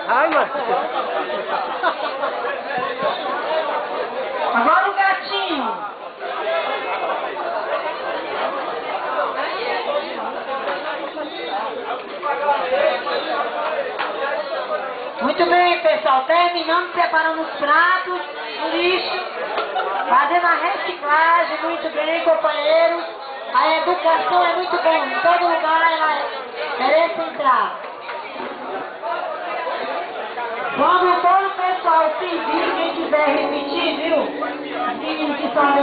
Ai, mano. Agora o gatinho. Muito bem, pessoal. Terminando, separando os pratos, o lixo, fazendo a reciclagem. Muito bem, companheiros. A educação é muito bom. Em todo lugar ela merece entrar. Quando todo o pessoal pedir, quem quiser repetir, viu? Os meninos que são